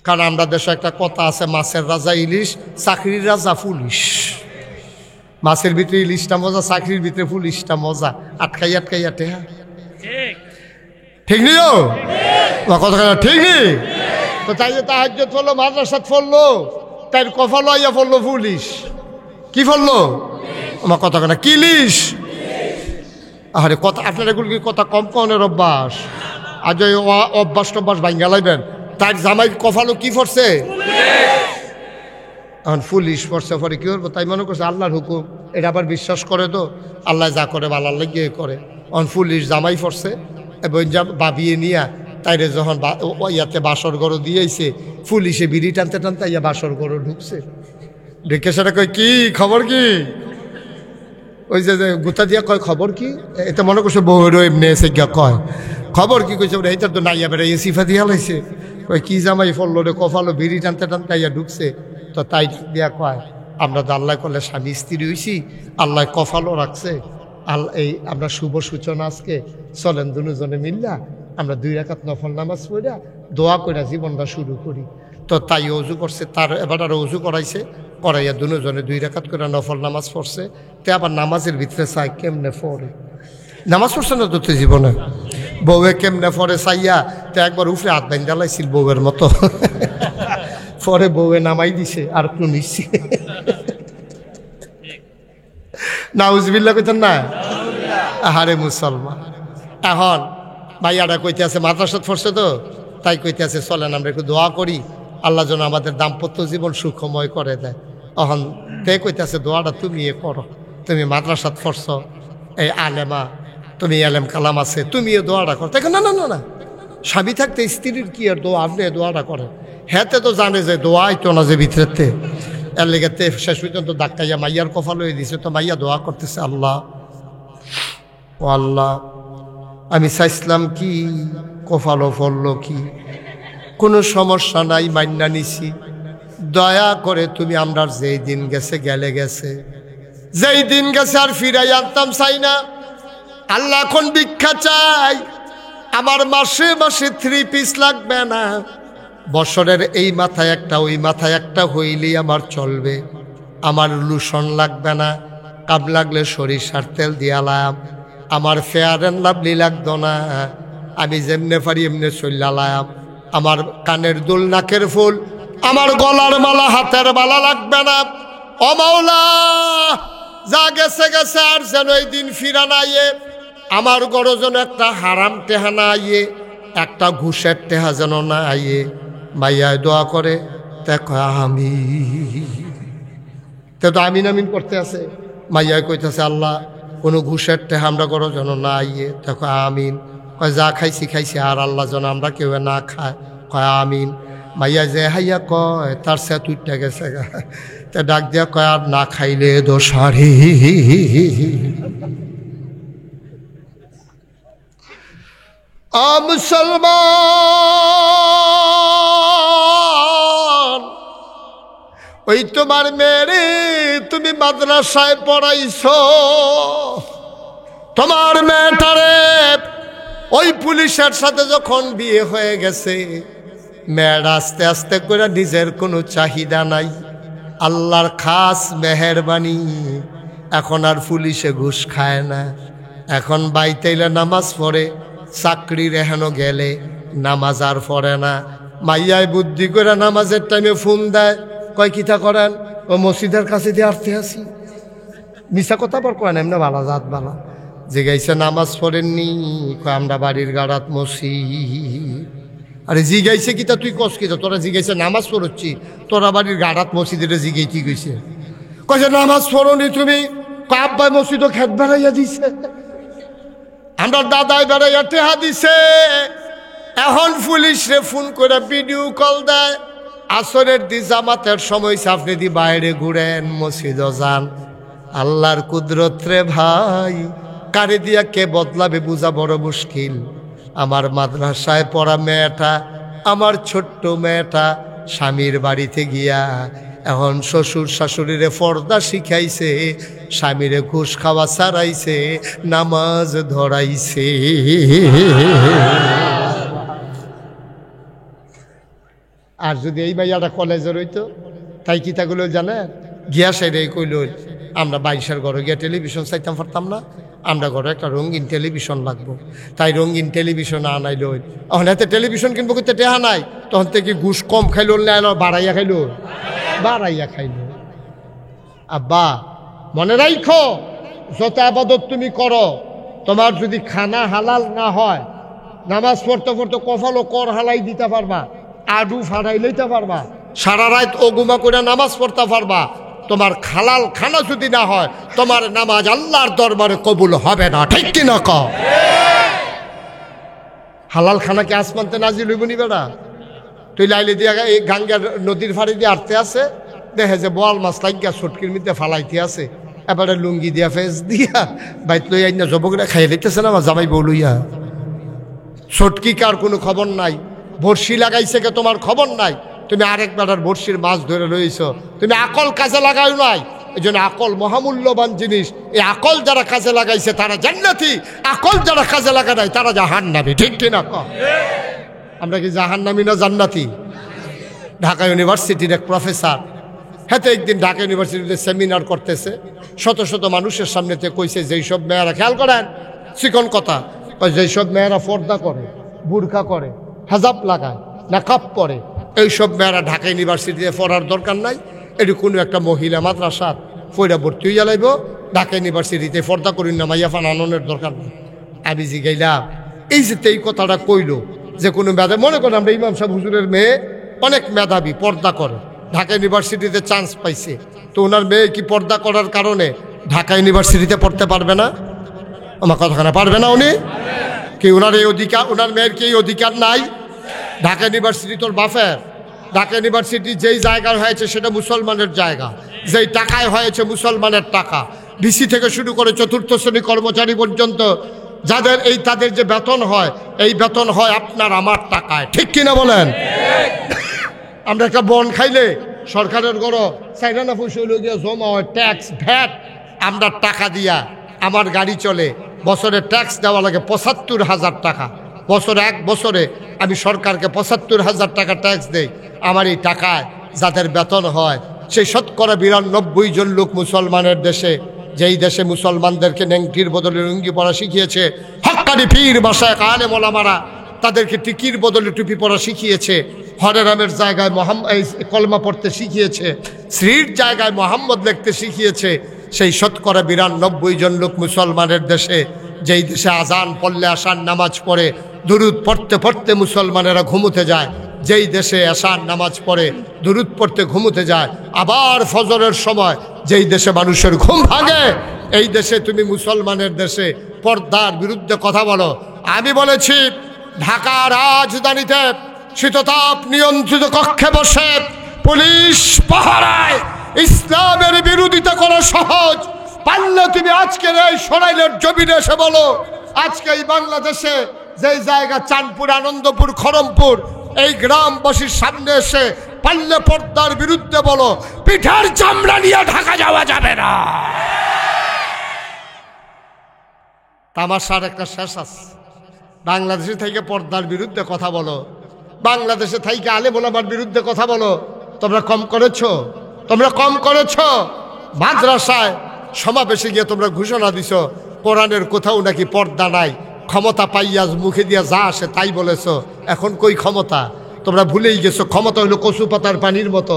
কারণ আমরা দেশে একটা কথা আছে, মাছের রাজা ইলিশ, চাকরির রাজা পুলিশ। মাছের ভিতরে ইলিশটা মজা, চাকরির ভিতরে পুলিশটা মজা। আটকাইয়া টেহা ঠিক নি? কথা ঠিক নি? তো তাই যে তাহাজ্জুদ পড়লো, মাদ্রাসাত পড়লো, তাই কফালো আইয়া পড়লো পুলিশ। কি পড়লো? আমার কথা কেনা কিলিশ। আরে কথা আপনার এগুলো কি কথা কম কনের অভ্যাস? আজ ওই অভ্যাস টভ্যাস ভাঙ্গা লাইবেন। তার জামাই কফালো কি পড়ছে? এখন পুলিশ পড়ছে, পরে কি করবো? তাই মনে করছে আল্লাহর হুকুম, এটা আবার বিশ্বাস করে তো আল্লাহ যা করে ভালার লাগিয়ে করে। এখন পুলিশ জামাই পড়ছে এবং ভাবিয়ে নিয়া তাইরে যখন ইয়াতে বাসর গরু দিয়েছে, পুলিশে বিড়ি টানতে টানতে ইয়া বাসর গরু ঢুকছে। ঢুকে সেটা কয় কি খবর কি? ওই যে গুতা দিয়া কয় খবর কি? এটা মনে করছে বউরও এমনি এসে গিয়া কয় খবর কি? কইছে এইটার তো নাইয়া বেড়াইয়া সিফা দিয়া লাইছে। কয় কি জামাই ফললো রে, কফালো বিড়ি টানতে টানতে ইয়া ঢুকছে। তো তাই দিয়া কয় আমরা তো আল্লাহ করলে স্বামী স্ত্রী হইছি, আল্লাহ কফালো রাখছে। এই আমরা শুভ সূচনা আজকে চলেন দুজনে মিল্লা আমরা 2 রাকাত নফল নামাজ পড়া দোয়া করে জীবনটা শুরু করি। তো তাই অজু করছে, তার এবার আরো অজু করাইছে, করাইয়া দুজনে 2 রাকাত করে নফল নামাজ পড়ছে। তে আবার নামাজের ভিতরে চাই কেমনে পড়ে, নামাজ পড়ছে না তো জীবনে, বউয়ে কেমনে পড়ে চাইয়া তো একবার উফরে হাত বাইন্দা লাইছিল বউয়ের মতো। পরে বউয়ে নামাই দিছে আর একটু নিচ্ছে। নাউজুবিল্লাহ কইতেন না? আহারে মুসলমান। এখন ভাইয়াটা কইতে আছে মাদ্রাসাত পড়ছে তো, তাই কইতে আছে চলেন আমরা একটু দোয়া করি আল্লাহ যেন আমাদের দাম্পত্য জীবন সুখময় করে দেয়। এখন তে কইতে আছে দোয়াটা তুমি করো, তুমি মাদ্রাসাত পড়ছ, এই আলেমা, তুমি আলেম কালাম আছে, তুমি এ দোয়াটা করো। তাই না না না না, স্বামী থাকতে স্ত্রীর কি আর দোয়া, আপনি দোয়াটা করেন। হ্যাঁ তো জানে যে দোয়াই তো না যে ভিতরেতে, এর লেগেতে শেষ পর্যন্ত ডাক্তাইয়া মাইয়ার কফাল হয়ে দিছে। তো মাইয়া দোয়া করতেছে, আল্লাহ ও আল্লাহ আমি চাইছিলাম কি, কফালো ফললো কি, কোনো সমস্যা নাই, মান্না নিছি, দয়া করে তুমি আমরা যেই দিন গেছে গেলে গেছে, যেই দিন গেছে আর ফিরাই আনতাম চাই না। আল্লাহ এখন ভিক্ষা চাই, আমার মাসে মাসে 3 পিস লাগবে না, বছরের এই মাথায় একটা ওই মাথায় একটা হইলেই আমার চলবে। আমার লুশন লাগবে না, কাম লাগলে সরিষার তেল দিয়ালাম, আমার ফেয়ার অ্যান্ড লাভলি লাগতো না, আমি যেমনে পারি এমনি চললাম। আমার কানের দুল, নাকের ফুল, আমার গলার মালা, হাতের মালা লাগবে না। ও মাওলা, যা গেছে গেছে, আর যেন এই দিন ফিরা নাইয়ে, আমার গড় যেন একটা হারাম টেহা না আইয়ে, একটা ঘুষের টেহা যেন না আইয়ে। মাইয়ায় দোয়া করে, দেখো আমি তো আমিন আমিন করতে আছে। মাইয়ায় কইতেছে আল্লাহ কোনো ঘুষের টেহা আমরা গড় যেন না আইয়ে, দেখো আমিন। কয় যা খাইছি খাইছি, আর আল্লাহ যেন আমরা কেউ না খায়, কয় আমিন। মাইয়া যে হাইয়া কয় তার সে তুইটা গেছে গা, তা ডাক দিয়া কয় আর না খাইলে দোষারি। মুসলমান, ওই তোমার মেয়েরে তুমি মাদ্রাসায় পড়াইছো, তোমার মেয়েটারে ওই পুলিশের সাথে যখন বিয়ে হয়ে গেছে, মেয়ের আস্তে আস্তে করে নিজের কোনো চাহিদা নাই, আল্লাহর খাস মেহেরবানি, এখন আর পুলিশে ঘুষ খায় না, এখন বাইতেইলে নামাজ পড়ে, চাকরি রেহানো গেলে নামাজ আর পড়ে না। মাইয়ায় বুদ্ধি করে নামাজের টাইমে ফোন দেয়, কয় কিতা করেন? ও মসজিদের কাছে দিয়ে আসতে আসি। মিশা কথা বর কয় না, এমনি বালা জাত বালা জিগাইছে নামাজ পড়েননি, কয় আমরা বাড়ির গাড়াত মসজিদ। আরে জিগাইছে কিতা তুই কস কিতা, তোরা জিগাইছে নামাজ পড়ছি, তোরা বাড়ির গাড়াত মসজিদের জিগাই কি গেছে? কয়েছে নামাজ পড়নি তুমি? আব্বাই মসজিদও খেত বেড়াইয়া দিছে, আমরা দাদাই বেড়াইয়া টেহা দিছে। এখন পুলিশরে ফোন করে ভিডিও কল দেয়, আসরের দি জামাতের সময় আপনি দি বাইরে ঘুরেন, মসজিদও যান। আল্লাহর কুদরত রে ভাই, কারে দিয়া কে বদলাবে বুঝা বড় মুশকিল। আমার মাদ্রাসায় পড়া মেয়েটা, আমার ছোট্ট মেয়েটা স্বামীর বাড়িতে গিয়া এখন শ্বশুর শাশুড়িরে পর্দা শিখাইছে, স্বামীরে ঘুষ খাওয়া ছাড়াইছে, নামাজ ধরাইছে। আর যদি এই মাইয়াটা কলেজের হইতো তাই কিতাগুলো জানে গিয়া সেরে কইল আমরা 22-এর ঘরে গিয়া টেলিভিশন চাইতাম পারতাম না, আমরা ঘরে একটা রঙিন টেলিভিশন লাগবো, তাই রঙিন টেলিভিশন আনাইল। এখন এতে টেলিভিশন কিনবো কিন্তু টেহা নাই, তখন থেকে ঘুষ কম খাইল না বাড়াইয়া খাইল, বাড়াইয়া খাইল। আব্বা মনে রাখো, যত আবাদত তুমি করো, তোমার যদি খানা হালাল না হয়, নামাজ পড়তে পড়তে কপালও কর হালাই দিতে পারবা, আডু ফাড়াই লইতে পারবা, সারা রাত ওগুমা করে নামাজ পড়তে পারবা, তোমার হালাল খানা যদি না হয় তোমার নামাজ আল্লাহর দরবারে কবুল হবে না। ঠিক কি না কও? হালাল খানা কি আসমানতে নাজিল হইব নি বেড়া? তুই লাইলে দিয়া এই গাঙ্গার নদীর ফাড়ি দিয়ে আটতে আছে, দেখে যে বোয়াল মাছ লাগিয়া ছটকির মধ্যে ফালাইতে আছে, এবারে লুঙ্গি দিয়া ফেস দিয়া বাইত লই আইনা জবকরা খাইয়ে দিতেছে না, আমার জামাই বউ লইয়া। ছটকি কার কোনো খবর নাই, বড়শি লাগাইছে কে তোমার খবর নাই, তুমি আরেকবার বড়শির মাছ ধরে রয়েছ, তুমি আকল কাজে লাগাও নাই। এই জন্য আকল মহামূল্যবান জিনিস, এই আকল যারা কাজে লাগাইছে তারা জান্নাতি, আকল যারা কাজে লাগা নাই তারা জাহান্নামী। ঠিক কিনা কও? আমরা কি জাহান্নামী না জান্নাতি? ঢাকা ইউনিভার্সিটির এক প্রফেসর হাতে একদিন ঢাকা ইউনিভার্সিটিতে সেমিনার করতেছে, শত শত মানুষের সামনেতে কইছে যেই সব মেয়েরা, খেয়াল করেন চিকন কথা, যেই সব মেয়েরা পর্দা করে, বুরকা করে, হেজাব লাগায়, নাকাব পরে, এইসব মেয়েরা ঢাকা ইউনিভার্সিটিতে পড়ার দরকার নাই, এটি কোনো একটা মহিলা মাদ্রাসাত পয়রা ভর্তি হইয়া লাইব, ঢাকা ইউনিভার্সিটিতে পর্দা করি না মাইয়া ফানানোর দরকার নেই। আমি জিগাইলাম এই যে এই কথাটা কইল যে কোনো মেধা, মনে করেন আমরা ইমাম সাহেব হুজুরের মেয়ে অনেক মেধাবী, পর্দা করে, ঢাকা ইউনিভার্সিটিতে চান্স পাইছে, তো ওনার মেয়ে কি পর্দা করার কারণে ঢাকা ইউনিভার্সিটিতে পড়তে পারবে না? আমার কথাখানা পারবে না? উনি কি ওনার এই অধিকার, ওনার মেয়ের কি এই অধিকার নাই? ঢাকা ইউনিভার্সিটি তোর বাফের, ঢাকা ইউনিভার্সিটি যেই জায়গায় হয়েছে সেটা মুসলমানের জায়গা, যেই টাকায় হয়েছে মুসলমানের টাকা, ডিসি থেকে শুরু করে চতুর্থ শ্রেণী কর্মচারী পর্যন্ত যাদের এই তাদের যে বেতন হয়, এই বেতন হয় আপনার আমার টাকায়। ঠিক কিনা বলেন? আমরা একটা বন খাইলে সরকারের গড় চাইনা পয়সা হইল গিয়া জমা হয়, ট্যাক্স ভ্যাট, আমরা টাকা দিয়া আমার গাড়ি চলে, বছরে ট্যাক্স দেওয়া লাগে ৭৫,০০০ টাকা, বছরে এক বছরে আমি সরকারকে ৭৫,০০০ টাকা ট্যাক্স দেই। আমার এই টাকায় যাদের বেতন হয় সেই শতকরা ৯২ জন লোক মুসলমানের দেশে, যেই দেশে মুসলমানদেরকে নেংটির বদলে লুঙ্গি পরা শিখিয়েছে, হক্কানি পীর বাসায় আলেম ওলামারা তাদেরকে টিকির বদলে টুপি পরা শিখিয়েছে, হরে রামের জায়গায় কলমা পড়তে শিখিয়েছে, শ্রীর জায়গায় মোহাম্মদ লিখতে শিখিয়েছে, সেই শতকরা ৯২ জন লোক মুসলমানের দেশে, যেই দেশে আজান পড়লে আসার নামাজ পড়ে, দুরুদ পড়তে পড়তে মুসলমানেরা ঘুমোতে যায়, যেই দেশে আসার নামাজ পড়ে, দুরুদ পড়তে ঘুমোতে যায়, আবার ফজরের সময় যেই দেশে মানুষের ঘুম ভাঙে, এই দেশে তুমি মুসলমানের দেশে পর্দার বিরুদ্ধে কথা বলো। আমি বলেছি ঢাকা রাজধানীতে শীততাপ নিয়ন্ত্রিত কক্ষে বসে পুলিশ পাহারায় ইসলামের বিরোধিতা করা সহজ, পারলে তুমি আজকের এই সরাইলের জমিনে এসে বলো, আজকে এই বাংলাদেশে যেই জায়গা চাঁদপুর, আনন্দপুর, খড়মপুর, এই গ্রামবাসীর সামনে এসে পারলে পর্দার বিরুদ্ধে বলো, পিঠার চামড়া নিয়ে ঢাকা যাওয়া যাবে না। তামাশার একটা শেষ আছে, বাংলাদেশে থেকে পর্দার বিরুদ্ধে কথা বলো, বাংলাদেশে থেকে আলেম ওলামার বিরুদ্ধে কথা বলো, তোমরা কম করেছো? তোমরা কম করেছো? মাদ্রাসায় সমাবেশে গিয়ে তোমরা ঘোষণা দিছ কোরআনের কোথাও নাকি পর্দা নাই, ক্ষমতা পাইয়া মুখে দিয়া যা আসে তাই বলেছ, এখন কই ক্ষমতা? তোমরা ভুলেই গেছো ক্ষমতা হলো কচু পাতার পানির মতো,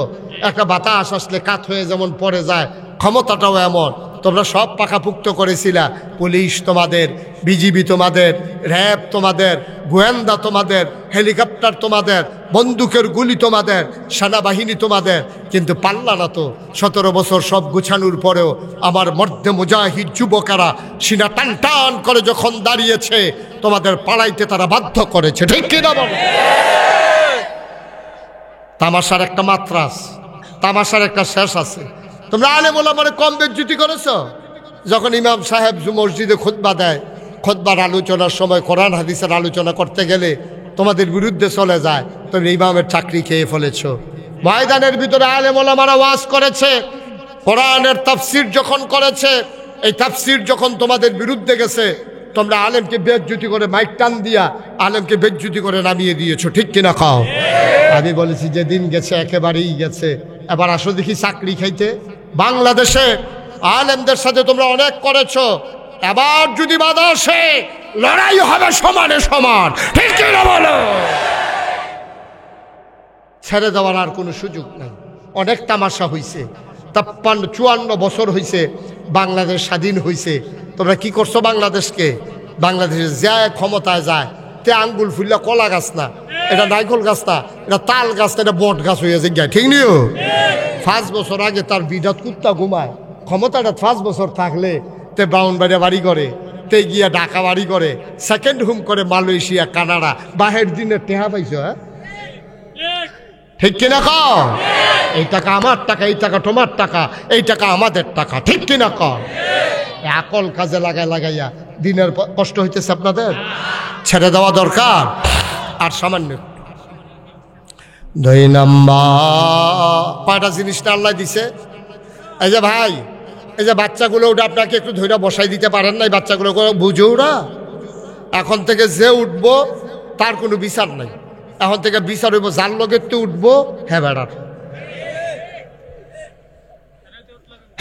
একটা বাতাস আসলে কাত হয়ে যেমন পড়ে যায়, ক্ষমতাটাও এমন। তোমরা সব পাকাপুক্ত করেছিলা, পুলিশ তোমাদের, বিজিবি তোমাদের, র্যাব তোমাদের, গোয়েন্দা তোমাদের, হেলিকপ্টার তোমাদের, বন্দুকের গুলি তোমাদের, সেনাবাহিনী তোমাদের, কিন্তু পাল্লা না তো। 17 বছর সব গুছানোর পরেও আমার মর্দে মুজাহিদ যুবকেরা সিনা টান টান করে যখন দাঁড়িয়েছে, তোমাদের পালাইতে তারা বাধ্য করেছে। ঠিক কিনা বল? তামাশার একটা মাত্রা আছে, তামাশার একটা শেষ আছে। তোমরা আলেম ওলামারে কম বেজ্জতি করেছো? যখন ইমাম সাহেব মসজিদে খুতবা দেয়, খুতবার আলোচনার সময় কোরআন হাদিসের আলোচনা করতে গেলে তোমাদের বিরুদ্ধে চলে যায়, তুমি ইমামের চাকরি খেয়ে ফেলেছ। ময়দানের ভিতরে আলেম ওলামারা ওয়াজ করেছে, কোরআনের তাফসির যখন করেছে, এই তাফসির যখন তোমাদের বিরুদ্ধে গেছে, তোমরা আলেমকে বেজ্জতি করে মাইক টান দিয়া আলেমকে বেজ্জতি করে নামিয়ে দিয়েছো। ঠিক কিনা খাও? আমি বলেছি যেদিন গেছে একেবারেই গেছে। এবার আসো দেখি চাকরি খাইতে। বাংলাদেশে আলেমদের সাথে তোমরা অনেক করেছো, এবার যদি বাধা আসে লড়াই হবে সমানে সমান, ঠিক কিনা বলো? ছেড়ে দেওয়ার আর কোনো সুযোগ নাই। অনেক তামাশা হইছে, 54 বছর হইছে বাংলাদেশ স্বাধীন হইছে। তোমরা কি করছো বাংলাদেশকে? বাংলাদেশে যায় ক্ষমতায় যায় তে আঙ্গুল ফুললা কলা গাছ না, এটা নাইকল গাছ না, এটা তাল গাছ না, এটা বট গাছ হয়ে যায়, ঠিক নিও? 5 বছর আগে তার বিধাত কুত্তা ঘুমায়। ক্ষমতাটা 5 বছর থাকলে তে ব্রাউনবাড়িয়া বাড়ি করে, তে গিয়া ঢাকা বাড়ি করে, সেকেন্ড হোম করে মালয়েশিয়া কানাডা, বাহের দিনে টেহা পাইছ। হ্যাঁ ঠিক কিনা কও? এই টাকা আমার টাকা, এই টাকা তোমার টাকা, এই টাকা আমাদের টাকা, ঠিক কিনা কও? আকল কাজে লাগাইয়া দিনের কষ্ট হইতেছে আপনাদের, ছেড়ে দেওয়া দরকার। আর সামান্য 2 নাম্বার কয়টা জিনিসটা আল্লাহ দিছে। এই যে ভাই, এই যে বাচ্চাগুলো ওটা আপনাকে একটু ধৈর্য বসাই দিতে পারেন না? এই বাচ্চাগুলো বুঝে ওরা এখন থেকে যে উঠবো তার কোনো বিচার নাই। এখন থেকে বিচার হইব যার লগের তো উঠবো, হ্যাঁ বেড়ার,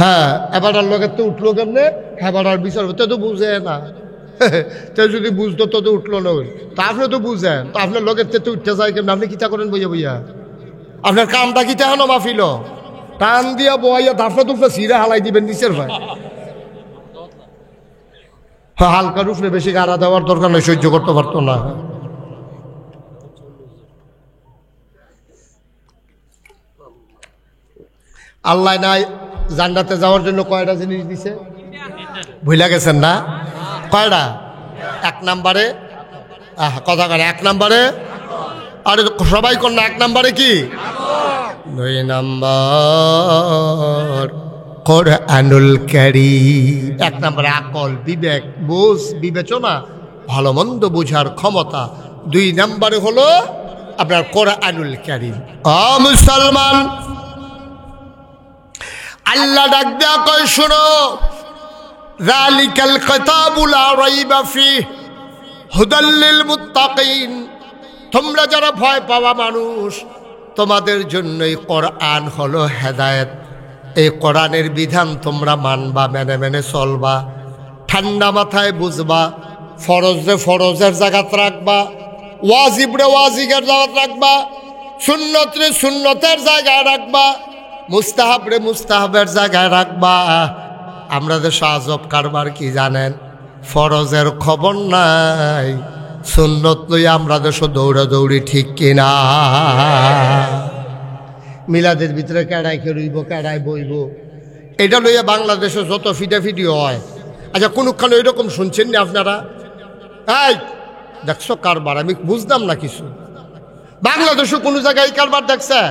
হ্যাঁ এবার লগের তো উঠলো কেমনে, হ্যাঁ বেড়ার বিচার হইব। তো বুঝে না, তো যদি বুঝতো তো উঠলো না, তা আপনি তো বুঝেন, তো আপনার লগের তো উঠতে যায় কেমন? আপনি কিতা করেন বইয়া বইয়া? আপনার কামটা কিতা হলো মাহফিল টান দিয়া বইয়া দাফনা দুফনা সিরে হালাই দিবেন নিচের ভাই। হালকা রুফলে বেশি গাড়া দেওয়ার দরকার নেই, সহ্য করতে পারতো না। আল্লাহ নাই জান্নাতে যাওয়ার জন্য কয়টা জিনিস দিছে ভুলে গেছেন না? কয়টা? 1 নম্বরে কথা করে, 1 নম্বরে, আরে সবাই কর না, 1 নম্বরে কি? 2 নম্বর কোরআনুল কারীম। 1 নম্বরে আকল, বিবেক, বুঝ, বিবেচনা, ভালো মন্দ বুঝার ক্ষমতা। 2 নম্বরে হলো আপনার কোরআনুল কারীম। মুসলমান, আল্লাহ ডাক দেয়া কয় শোনো, যালিকাল কিতাবু লা রাইবা ফিহি হুদাল লিল মুত্তাকিন। তোমরা যারা ভয় পাওয়া মানুষ, তোমাদের জন্যই কোরআন হলো হেদায়েত। এই কোরআনের বিধান তোমরা মানবা, মেনে মেনে চলবা, ঠান্ডা মাথায় বুঝবা, ফরজরে ফরজের জায়গাত রাখবা, ওয়াজিবরে ওয়াজিবের জায়গাত রাখবা, সুন্নতরে সুন্নতের জায়গায় রাখবা, মুস্তাহাবরে মুস্তাহাবের জায়গায় রাখবা। আমরা দেশে আজব কারবার কি জানেন? ফরজের খবর নাই, সুন্নত লইয়া আমরা দেশে দৌড়াদৌড়ি, ঠিক কিনা? মিলাদের ভিতরে কেড়াই খেরইব, কেড়াই বইব, এটা লইয়া বাংলাদেশে যত ফিটাফিটি হয়। আচ্ছা কোনখানে ওইরকম শুনছেন না আপনারা? এই দেখছো কারবার? আমি বুঝলাম না কিছু। বাংলাদেশে কোনো জায়গায় কারবার দেখছে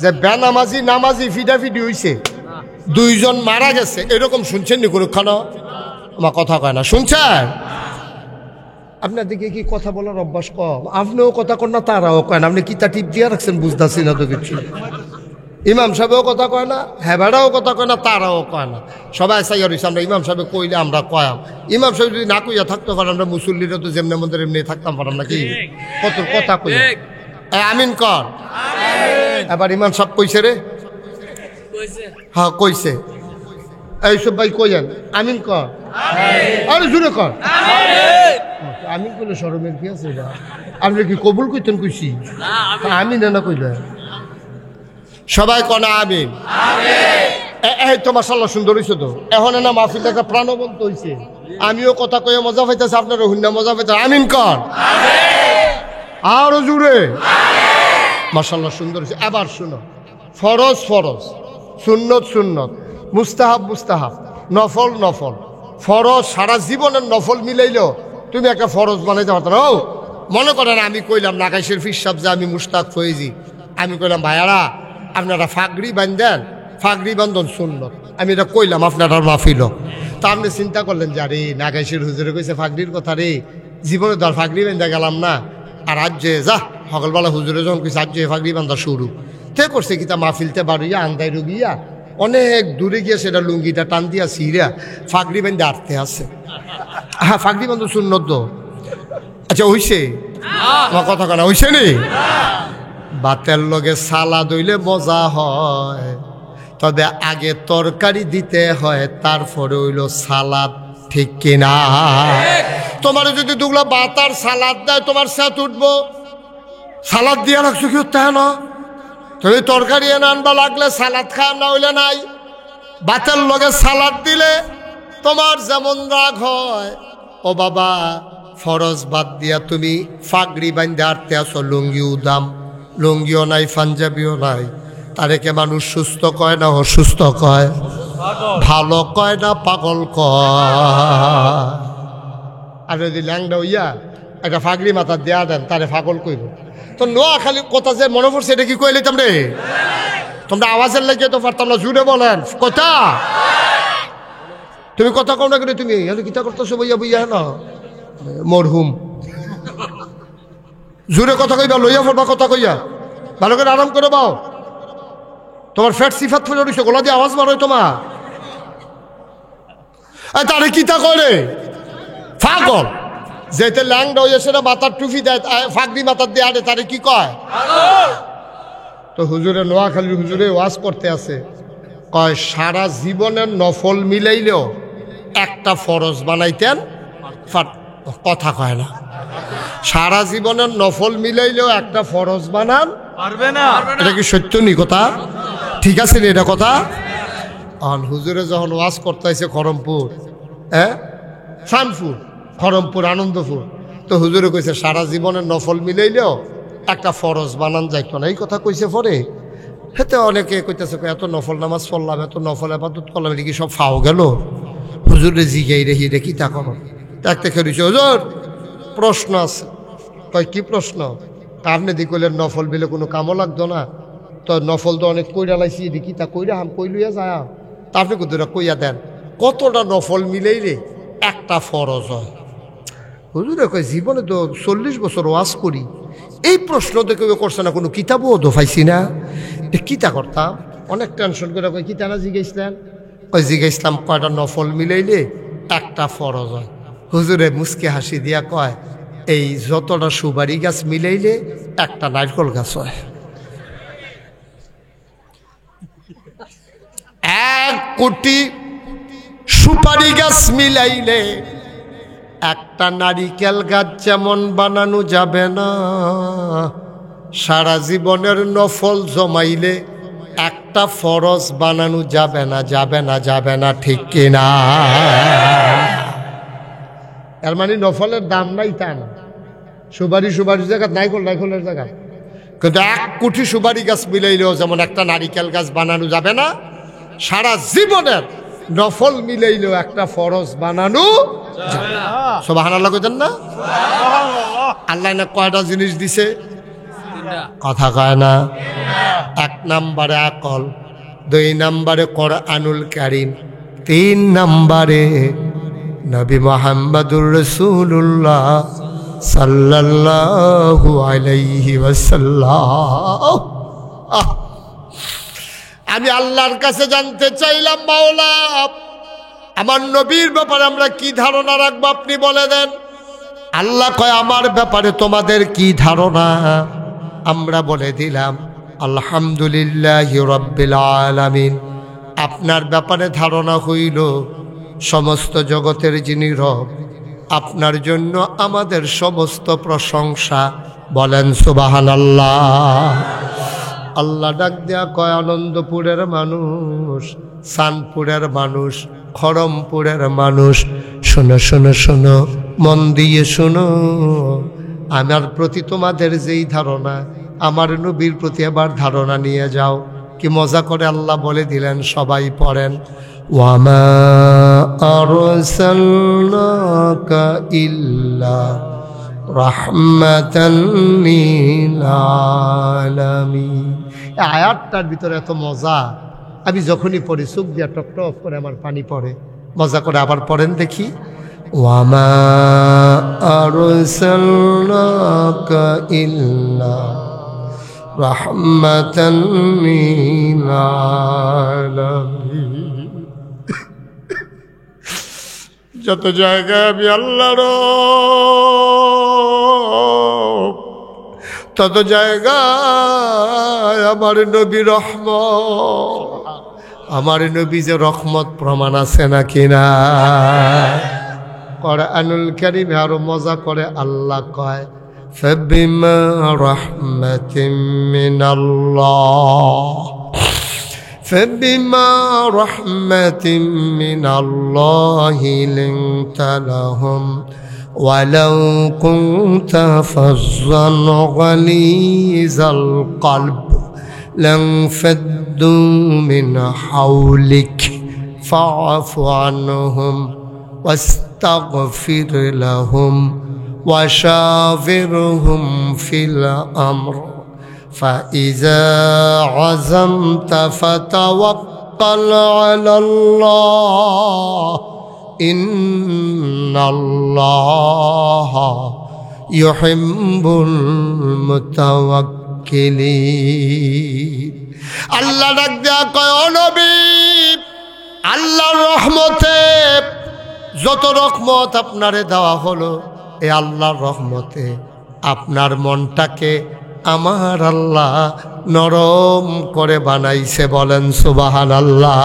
যে বেনামাজি নামাজি ফিটাফিটি হইছে, 2 জন মারা গেছে, এরকম শুনছেন নি কোনখানে? আমার কথা কয় না, শুনছেন? আপনার দিকে কি কথা বলার অভ্যাস কম? আপনিও কথা কন না, তারাও কয় না। আপনি কিতা টিপ দিয়া রাখছেন বুঝতেছি না তো কিছু। ইমাম সাহেবও কথা কয় না, হেবারাও কথা কয় না, তারাও কয় না। সবাই চাই রয়েছে আমরা ইমাম সাহেব কইলে আমরা কয়াম। ইমাম সাহেব যদি না কইয়া থাকতে পারেন, আমরা মুসল্লিরা তো যেমনি মন্দির এমনি থাকতাম পারাম নাকি? কত কথা কই, আমিন কর। এবার ইমাম সাহেব কইছে রে, হ্যাঁ কইছে। এইসব ভাই কইয়েন আমিন কর, আরে জুড়ে কর। আমিন কইলে শরমের কি আছে? আপনি কি কবুল কইতেন? কইছি আমিন না কইলে সবাই কনা আমিন। এই তো মাশাআল্লাহ সুন্দর হইছে তো। এখন না মাহফিল একটা প্রাণবন্ত হইছে। আমিও কথা কয়ে মজা পাইতেছি, আপনারও হুন্না মজা পাইতে। আমিন কর, আরো জুড়ে। মাশাআল্লাহ সুন্দর হইছে। এবার শুনো, ফরজ ফরজ, সুন্নত সুন্নত, মুস্তাহাব মুস্তাহাব, নফল নফল। ফরজ সারা জীবনের নফল মিলাইলেও তুমি একটা ফরজ বানাইতে পারতো না। ও মনে করেন আমি কইলাম নাকাইশের ফিরসাব যে আমি মুশতাক ফয়েজি, আমি কইলাম ভাইয়ারা আপনারা ফাগড়ি বান্ধেন, ফাগড়ি বান্ধন সুন্নত। আমি এটা কইলাম আপনারা মাহফিল। তা আপনি চিন্তা করলেন যে আরে নাকাইশের হুজুরে কইছে ফাগড়ির কথা রে, জীবনে তো আর ফাগড়ি বান্ধা গেলাম না। আর আজ যে যা সকালবেলা হুজুরে যখন কইছে আজ যে ফাগড়ি বান্ধা শুরু, তে করছে কি তা মাহফিলতে বাড়িয়া আন্দাই রুগিয়া অনেক দূরে গিয়ে সেটা লুঙ্গিটা টান দিয়া সিরা ফাগড়ি বান্ধে আটতে আছে। হ্যাঁ ফাগড়ি বান্ধব সুন্নত তো। আচ্ছা হইছে? আমার কথা কেনা হইছে নি? ভাতের লগে সালাদ হইলে মজা হয়, তবে আগে তরকারি দিতে হয়, তারপরে হইল সালাদ। ঠিক কিনা? তোমার যদি দুগুলা ভাত আর সালাদ দেয় তোমার স্যাত উঠবো। সালাদ দিয়ে রাখছো কি তাই না? তুমি তরকারি এনে আনবা, লাগলে সালাদ খায়, না হইলে নাই। ভাতের লগে সালাদ দিলে তোমার যেমন রাগ হয়। ও বাবা, ফরজ বাদ দিয়া তুমি ফাগড়ি বান্ধে আটতে আসো, লুঙ্গি উদাম, লুঙ্গিও নাই, পাঞ্জাবিও নাই, তারেকে মানুষ সুস্থ কয় না অসুস্থ কয়? ভালো কয় না পাগল কয়? আর যদি ল্যাংডা হইয়া একটা ফাগড়ি মাথা দেয়া দেন, তারে পাগল কইব। তো নোয়া খালি কথা যে মনে পড়ছে, এটা কি কইলে তোমরা? তোমরা আওয়াজের লাগে তো পারতাম না, জুড়ে বলেন কথা। তুমি কথা কও না কেন? তুমি কিতা করতেছো বইয়া বইয়া না মরহুম? জুড়ে কথা কইবা, লইয়া পড়বা কথা কইয়া, ভালো করে আরাম করে বাও। তোমার ফ্যাট সিফাত ফুলে উঠেছে, গোলা দিয়ে আওয়াজ মারো তোমার। তারে কিতা করে পাগল? যেতে ল্যাংডা হইয়া সেটা মাথার টুপি দেয়, ফাগড়ি মাথার দিয়ে আটে, তারে কি কয়? তো হুজুরে, নোয়াখালীর হুজুরে ওয়াজ করতে আছে, কয় সারা জীবনের নফল মিলাইলেও একটা ফরজ বানাইতেন। কথা কয় না। সারা জীবনের নফল মিলাইলেও একটা ফরজ বানান পারবে না। এটা কি সত্য নি কথা? ঠিক আছে নি এটা কথা? হুজুরে যখন ওয়াজ করতে হয়েছে খড়মপুর, শানপুর, খড়মপুর, আনন্দপুর, তো হুজুরে কইছে সারা জীবনের নফল মিলাইলেও একটা ফরজ বানান যাইতো না। এই কথা কইছে পরে হেতে অনেকে কইতেছে, এত নফল নামাজ পড়লাম, এত নফল আবাদত করলাম, এটা কি সব ফাও গেল? হুজুরে জিগাই রেহি দেখি তা করো। দেখতে খেয়েছে, হুজুর প্রশ্ন আছে। কয় কি প্রশ্ন? আপনি দি কইলেন নফল বিলে কোনো কামও লাগতো না, তো নফল তো অনেক কইরা লাইছি, দেখি তা কইরা হাম কইলুয়া যায়, তা আপনি কোথাও কইয়া দেন কতটা নফল মিলেই রে একটা ফরজ হয়? হুজুরে কয় জীবনে তো 40 বছর ওয়াজ করি, এই প্রশ্ন তো কেউ করছে না, কোনো কিতাবও দোফাইছি না, কিতা করতাম? অনেক টেনশন করে কয় কিতা না জিজ্ঞাসলেন? কয় জিজ্ঞাসলাম কয়টা নফল মিলাইলে একটা ফরজ হয়। হুজুরে মুসকে হাসি দিয়া কয়, এই যতটা সুপারি গাছ মিলাইলে একটা নারকল গাছ হয়। 1 কোটি সুপারি গাছ মিলাইলে একটা নারিকেল গাছ যেমন বানানো যাবে না, সারা জীবনের নফল জমাইলে একটা ফরজ বানানো যাবে না, যাবে না, যাবে না। ঠিক কিনা? এর মানে নফলের দাম নাই তা না। সুপারির জায়গা, নাইকলের জায়গা, কিন্তু 1 কোটি সুপারি গাছ মিলাইলেও যেমন একটা নারিকেল গাছ বানানো যাবে না, সারা জীবনের নফল মিলাইলেও একটা ফরজ বানানো যাবে না। সুবহানাল্লাহ কইতেন না? আল্লাহ না কয়টা জিনিস দিছে? কথা কয় না। 1 নম্বরে আকল, 2 নম্বরে কোরআনুল কারীম, 3 নম্বরে নবী মুহাম্মদুর রাসূলুল্লাহ সাল্লাল্লাহু আলাইহি ওয়াসাল্লাম। আমি আল্লাহর কাছে জানতে চাইলাম, মাওলা আমার নবীর ব্যাপারে আমরা কি ধারণা রাখবো আপনি বলে দেন। আল্লাহ কয় আমার ব্যাপারে তোমাদের কি ধারণা? আমরা বলে দিলাম আলহামদুলিল্লাহি রাব্বিল আলামিন। আপনার ব্যাপারে ধারণা হইল সমস্ত জগতের যিনি রব, আপনার জন্য আমাদের সমস্ত প্রশংসা। বলেন সুবহানাল্লাহ। আল্লাহ ডাক দেয়া কয়, আনন্দপুরের মানুষ, সানপুরের মানুষ, খড়মপুরের মানুষ, শোনো শোনো শোনো, মন দিয়ে শোনো। আমার প্রতি তোমাদের যেই ধারণা, আমার নবীর প্রতি আবার ধারণা নিয়ে যাও। কি মজা করে আল্লাহ বলে দিলেন, সবাই পড়েন, ওয়ামা আরসালনাকা ইল্লা রাহমাতাল লিল আলামিন। এই আয়াতটার ভিতরে এত মজা, আমি যখনই পড়ি চোখ দিয়া টপ টপ করে আমার পানি পড়ে। মজা করে আবার পড়েন দেখি, ওয়ামা আরসালনাকা ইল্লা রাহমাতাল লিল আলামিন। যত জায়গায় আমি আল্লাহর তত জায়গায় আমার নবী রহমত, আমার নবী যে রহমত প্রমাণ আছে নাকি না? কুরআনুল কারীমে আরো মজা করে আল্লাহ কয় ফাবিমা রাহমাতিন মিনাল্লাহ فبما رحمة من الله لنت لهم ولو كنت فظا غليظ القلب لانفضوا من حولك فاعف عنهم واستغفر لهم وشاورهم في الأمر فإذا عزمت فتوكل على الله إن الله يحب المتوكلين আল্লাহ ডাক দেয়া কয় ও নবী, আল্লাহর রহমতে যত রহমত আপনারে দেওয়া হলো, এই আল্লাহর রহমতে আপনার মনটাকে আমার আল্লাহ নরম করে বানাইছে। বলেন সুবহানাল্লাহ।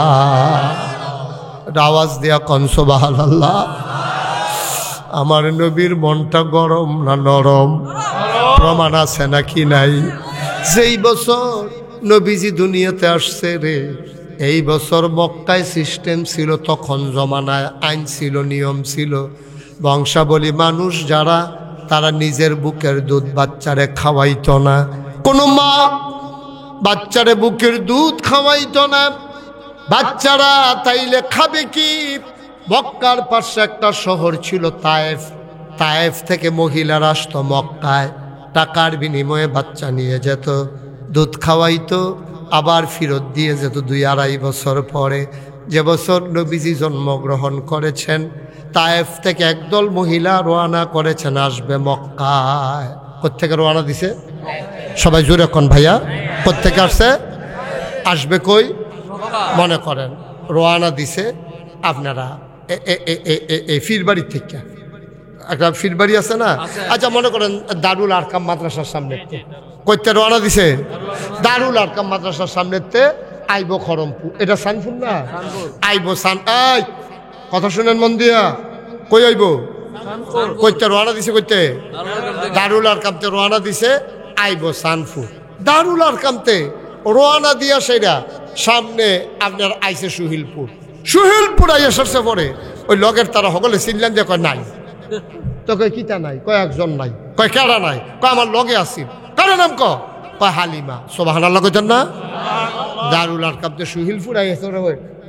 আওয়াজ দিয়া কোন সুবহানাল্লাহ। আমার নবীর মনটা গরম না নরম? প্রমাণ আছে নাকি নাই? যেই বছর নবীজি দুনিয়াতে আসছে রে, এই বছর মক্কায় সিস্টেম ছিল, তখন জমানায় আইন ছিল, নিয়ম ছিল। বংশাবলী মানুষ যারা, তারা নিজের বুকের দুধ বাচ্চারে খাওয়াইতো না। কোনো মা বাচ্চারে বুকের দুধ খাওয়াইতো না। বাচ্চারা তাইলে খাবে কি? মক্কার পাশে একটা শহর ছিল তায়েফ, তায়েফ থেকে মহিলারা আসতো মক্কায়, টাকার বিনিময়ে বাচ্চা নিয়ে যেত, দুধ খাওয়াইতো, আবার ফেরত দিয়ে যেত 2-2.5 বছর পরে। যে বছর নবীজি জন্মগ্রহণ করেছেন, তায়েফ থেকে একদল মহিলা রওনা করেছেন আসবে মক্কায়। কোত্থেকে রওনা দিছে? সবাই জোরে কোন ভাইয়া, কোত্থেকে আসছে? আসবে কই? মনে করেন রওনা দিছে আপনারা এই ফিরবাড়ির থেকে, একটা ফিরবাড়ি আছে না? আচ্ছা মনে করেন দারুল আরকাম মাদ্রাসার সামনে কইতে রওনা দিছে, দারুল আরকাম মাদ্রাসার সামনেতে আইব খরমপুর, এটা সানপুর না? আইব সান, এই কথা শুনেন মন দিয়া, কই আইব? কইতে রওনা দিছে, কইতে দারুল আরকামতে রওনা দিছে, আইব সানপুর। দারুল আরকামতে রওনা দিয়া সেটা সামনে আপনার আইছে সুহিলপুর। সুহিলপুর আইয়া সরছে পরে ওই লগের তারা সকলে চিনলেন যে কয় নাই। তো কয় কিতা নাই? কয় একজন নাই। কয় কেডা নাই? কয় আমার লগে আসিল। কার নাম? কয় হালিমা। সুবহানাল্লাহ কইতেন না? দারুল আরকামতে সুহিলপুর আইছে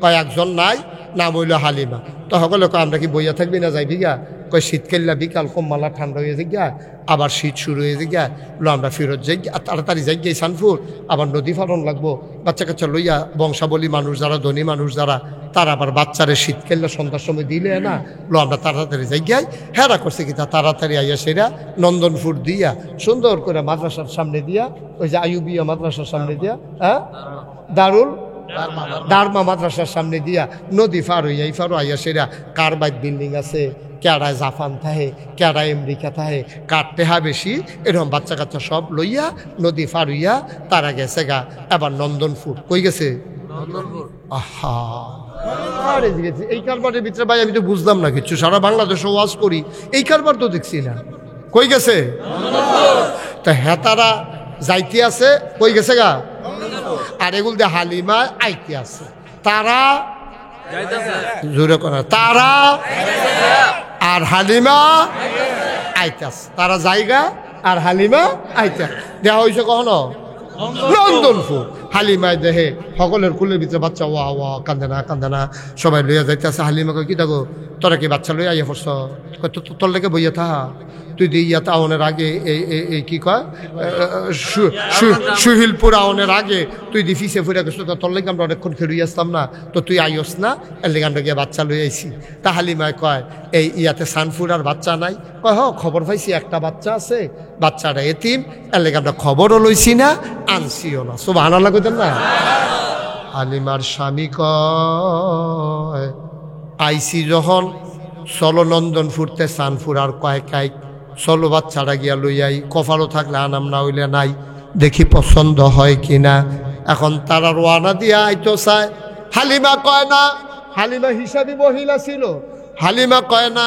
কয় একজন নাই, নাম হইল হালিমা। তো সকলে কয় আমরা কি বইয়া থাকবি না যাইবি গা? কয় শীতকাল্লা বিকাল কমমালা ঠান্ডা হয়ে যায় গা, আবার শীত শুরু হয়ে যায় গা, বলো আমরা ফেরত যাই, তাড়াতাড়ি যাই গিয়ে সানপুর, আবার নদী ফারণ লাগবো, বাচ্চা কাচ্চা লইয়া বংশাবলী মানুষ যারা, ধনী মানুষ যারা, তারা আবার বাচ্চারে শীতকাল্লা সন্ধ্যার সময় দিলে না, বলো আমরা তাড়াতাড়ি যাই গিয়াই। হেরা করছে কি তা তাড়াতাড়ি আইয়া সেরা নন্দনপুর দিয়া সুন্দর করে মাদ্রাসার সামনে দিয়া, ওই যে আইয়ুবিয়া মাদ্রাসার সামনে দিয়া, হ্যাঁ দারুল দারমা মাদ্রাসার সামনে দিয়া নদী ফার হইয়া ফারো আইয়া সেরা কারবাইট বিল্ডিং আছে, কেডায় জাপান থাহে, কেডায় আমেরিকা থাহে, কাটতে হা বেশি, এরকম বাচ্চা কাচ্চা সব লইয়া নদী ফার হইয়া তারা গেছে গা এবার নন্দনপুর। কই গেছে? আহা এই কারবারের ভিতরে ভাই আমি তো বুঝলাম না কিছু, সারা বাংলাদেশে ওয়াজ করি, এই কারবার তো দেখছি না। কই গেছে? তা হেতারা যাইতে আছে, কই গেছে গা? আর এগুল দিয়ে হালিমা আইতে আছে, তারা জোরে করা, তারা আর হালিমা আইতে আছে, তারা জায়গা আর হালিমা আইতে দেওয়া হয়েছে কখনো নন্দনপুর। হালিমায় দেহে সকলের কুলের ভিতরে বাচ্চা, ওয়া ওয়া কান্দে না কান্দে না, সবাই লইয়া যাইতে আছে। হালিমা কই কি দেখো তোরা কি বাচ্চা লইয়া আইয়া পড়ছ? তোর লেগে বইয়া থাহা, তুই দিয়ে ইয়াতে আওনের আগে এই কি কয় সুহিলপুর আওনের আগে তুই দি ফিসে ফুরে গেছো, তোর লেগে আমরা অনেকক্ষণ খেলুই আসতাম না, তো তুই আইস না, এর লেগে আমরা গিয়ে বাচ্চা লই আইছি। তা হালিমায় কয় এই ইয়াতে সানপুর আর বাচ্চা নাই? কয় হ খবর পাইছি একটা বাচ্চা আছে, বাচ্চাটা এতিম, এর লেগে আমরা খবরও লইছি না, আনছিও না। সুবহানাল্লাহ কইতেন না? হালিমার স্বামী কয় আইসি যখন চলো নন্দনপুরতে সানপুর আর কয় কাইক চলো বাচ্চাটা গিয়া লইয়াই, কপালও থাকলে আনাম, না হইলে নাই, দেখি পছন্দ হয় কিনা। এখন তারা রোয়ানা দিয়া আইতো চায়। হালিমা কয় না, হালিমা হিসাবি মহিলা ছিল, হালিমা কয় না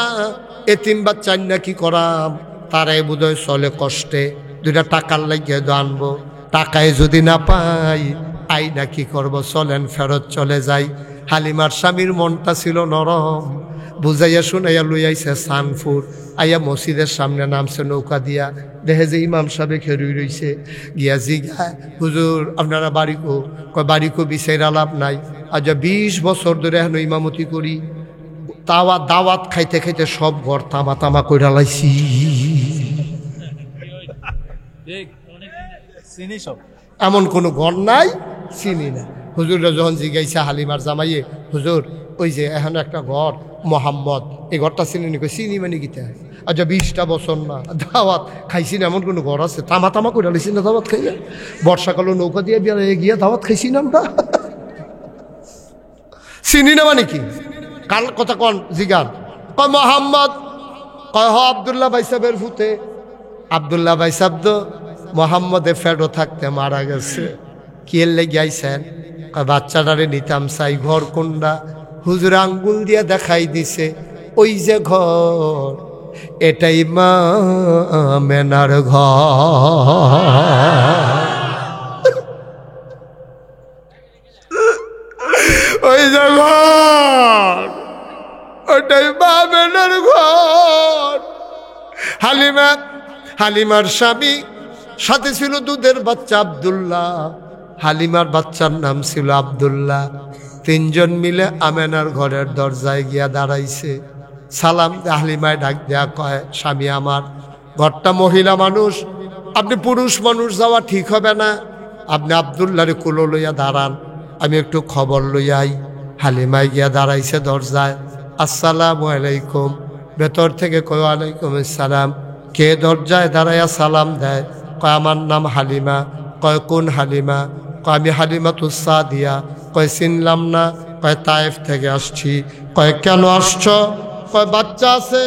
এতিম বাচ্চা না কি করাম, তারাই বোধহয় চলে কষ্টে, দুইটা টাকার লাগিয়ে আনবো, টাকায় যদি না পাই আই না কি করবো, চলেন ফেরত চলে যাই। হালিমার স্বামীর মনটা ছিল নরম, বুঝাইয়া শুনাইয়া লই আইছে সানপুর, আইয়া মসজিদের সামনে নামছে নৌকা দিয়া, দেখে যে ইমাম সাহেব খেরুই রইছে, গিয়া জিগা হুজুর আপনারা বাড়িকো, কয় বাড়িকো বিচাইরা লাভ নাই, আজ 20 বছর ধরে এখন ইমামতি করি, দাওয়াত খাইতে খাইতে সব ঘর তামা তামা কইরা লাইছি। এমন কোনো ঘর নাই চিনি না। হুজুররা যখন জিগাইছে হালিমার জামাইয়ে, হুজুর ওই যে এখন একটা ঘর মোহাম্মদ, এই ঘরটা চিনি নি? চিনি মানে গীতা, আচ্ছা 20টা বছর না দাওয়াত খাইছি না, এমন কোনো ঘর আছে? তামা তামা করে লাইছি না দাওয়াত খাইয়া, বর্ষাকালে নৌকা দিয়ে গিয়া দাওয়াত খাইছি না আমরা, চিনি না মানে কি? কাল কথা কন জিগান, কয় মোহাম্মদ, কয় হ আবদুল্লাহ ভাই সাহেবের ফুতে। আবদুল্লাহ ভাই সাহেব তো মোহাম্মদে ফেডো থাকতে মারা গেছে। কি এর লেগে আইছেন? কয় বাচ্চাটারে নিতাম চাই। ঘর কোনটা? হুজুর আঙ্গুল দিয়ে দেখাই দিছে, ওই যে ঘর, এটাই মা মেনার ঘর, ওই যে ঘর, ওটাই মা মেনার ঘর। হালিমার স্বামী সাথে ছিল দুধের বাচ্চা আব্দুল্লাহ, হালিমার বাচ্চার নাম ছিল আব্দুল্লাহ। 3 জন মিলে আমেনার ঘরের দরজায় গিয়া দাঁড়াইছে। সালাম হালিমায় ডাক দেয়া, কয় স্বামী আমার, ঘরটা মহিলা মানুষ, আপনি পুরুষ মানুষ যাওয়া ঠিক হবে না, আপনি আব্দুল্লাহরে কুলো লইয়া দাঁড়ান, আমি একটু খবর লইয়াই। হালিমায় গিয়া দাঁড়াইছে দরজায়। আসসালামু আলাইকুম। ভেতর থেকে কয় ওয়ালাইকুম আসসালাম। কে দরজায় দাঁড়াইয়া সালাম দেয়? কয় আমার নাম হালিমা। কয় কোন হালিমা? কয় আমি হালিমাতুস সাদিয়া। কয় চিনলাম না। কয় তায়েফ থেকে আসছি। কয় কেন আসছ? কয় বাচ্চা আছে,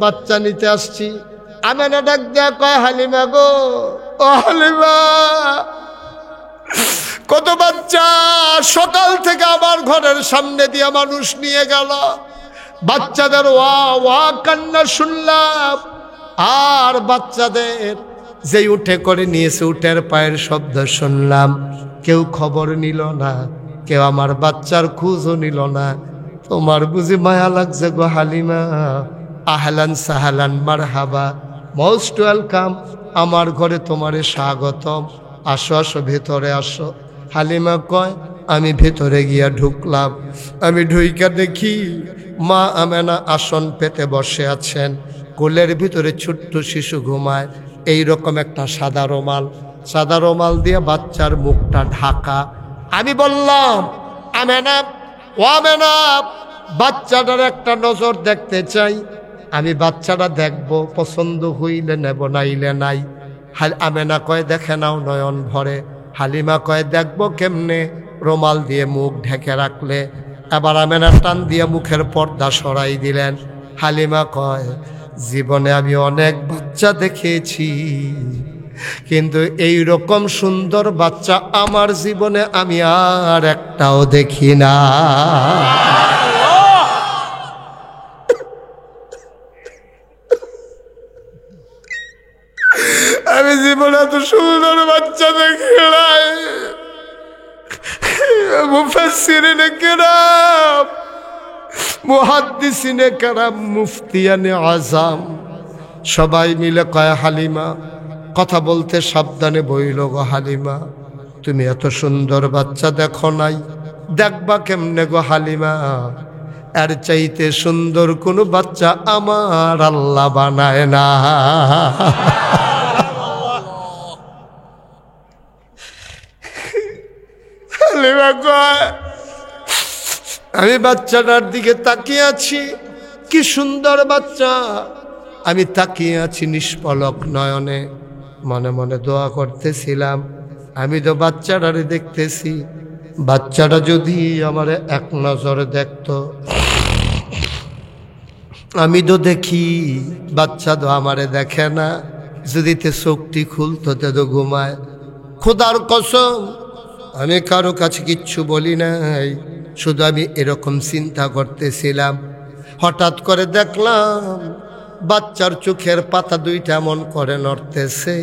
বাচ্চা নিতে আসছি। আমেনা ডাক দেয়া কয় হালিমা গো, ও হালিমা, কত বাচ্চা সকাল থেকে আমার ঘরের সামনে দিয়ে মানুষ নিয়ে গেল, বাচ্চাদের ওয়া ওয়া কান্না শুনলাম, আর বাচ্চাদের যেই উঠে করে নিয়েছে উঠের পায়ের শব্দ শুনলাম, কেউ খবর নিল না, কেউ আমার বাচ্চার খোঁজও নিল না। তোমার বুঝি মায়া লাগছে গো হালিমা? আহলান সাহালান মারহাবা, মোস্ট ওয়েলকাম, আমার ঘরে তোমারে স্বাগতম, আসো আসো ভেতরে আসো। হালিমা কয় আমি ভেতরে গিয়া ঢুকলাম। আমি ঢুইকা দেখি মা আমেনা আসন পেতে বসে আছেন, কোলের ভিতরে ছোট্ট শিশু ঘুমায়। এই রকম একটা সাদা রুমাল দিয়ে বাচ্চার মুখটা ঢাকা। আমি বললাম আমেনা, ও আমেনা, বাচ্চাটার একটা নজর দেখতে চাই, আমি বাচ্চাটা দেখব, পছন্দ হইলে নেব, নাইলে নাই। আমেনা কয় দেখে নাও নয়ন ভরে। হালিমা কয় দেখবো কেমনে? রুমাল দিয়ে মুখ ঢেকে রাখলে। এবার আমেনা টান দিয়ে মুখের পর্দা সরাই দিলেন। হালিমা কয় জীবনে আমি অনেক বাচ্চা দেখেছি, কিন্তু এই রকম সুন্দর বাচ্চা আমার জীবনে আমি আর একটাও দেখি না। আমি জীবনে এত সুন্দর বাচ্চা দেখি নাই। মুফাসসিরিনে কেরাম, মুহাদ্দিসিনে কেরাম, মুফতিয়ানে আযম সবাই মিলে কয় হালিমা, কথা বলতে সাবধানে বইল গো হালিমা, তুমি এত সুন্দর বাচ্চা দেখো নাই, দেখবা কেমনে গো হালিমা? এর চাইতে সুন্দর কোনো বাচ্চা আমার আল্লাহ বানায় না। হালিমা কয় আমি বাচ্চাটার দিকে তাকিয়ে আছি, কি সুন্দর বাচ্চা, আমি তাকিয়ে আছি নিষ্পলক নয়নে, মনে মনে দোয়া করতেছিলাম, আমি তো বাচ্চাটারে দেখতেছি, বাচ্চাটা যদি আমার এক নজরে দেখতো আমি তো দেখি, বাচ্চা তো আমারে দেখে না, যদি তে চোখটি খুলতো তে তো ঘুমায়। খোদার কসম আমি কারো কাছে কিচ্ছু বলি নাই, শুধু আমি এরকম চিন্তা করতেছিলাম। হঠাৎ করে দেখলাম বাচ্চার চোখের পাতা দুইটা এমন করে নড়তেছে।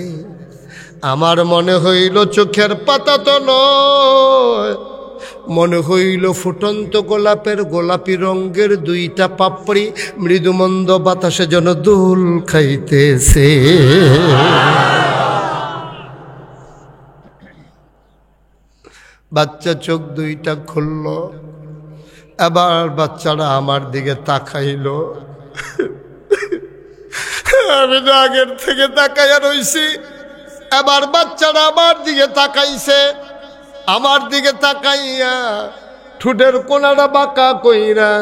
আমার মনে হইল চোখের পাতা তো নয়, মনে হইল ফুটন্ত গোলাপের গোলাপি রঙের দুইটা পাপড়ি মৃদুমন্দ বাতাসে যেন দোল খাইতেছে। বাচ্চা চোখ দুইটা খুলল, এবার বাচ্চারা আমার দিকে তাকাইল। আমি তো আগের থেকে তাকাইয়া রইছি, এবার বাচ্চারা আমার দিকে তাকাইছে। আমার দিকে তাকাইয়া ঠোঁটের কোনাটা বাঁকা কইরা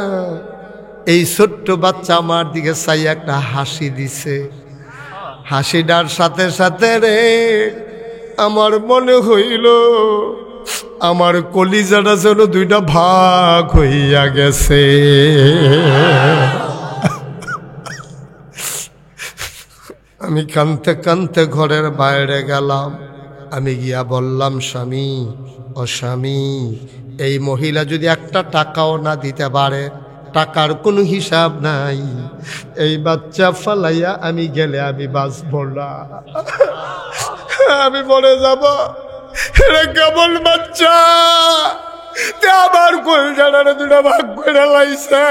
এই ছোট্ট বাচ্চা আমার দিকে চাই একটা হাসি দিছে। হাসিটার সাথে সাথে রে আমার মনে হইল আমার কলিজাটা যেন দুইটা ভাগ হইয়া গেছে। আমি কানতে কানতে ঘরের বাইরে গেলাম। আমি গিয়া বললাম, স্বামী ও স্বামী, এই মহিলা যদি একটা টাকাও না দিতে পারে, টাকার কোনো হিসাব নাই, এই বাচ্চা ফালাইয়া আমি গেলে আমি বাঁচব না, আমি মরে যাব। এটা কেবল বাচ্চা, আবার কোন জানারে দুটা ভাগ করে লাইছে।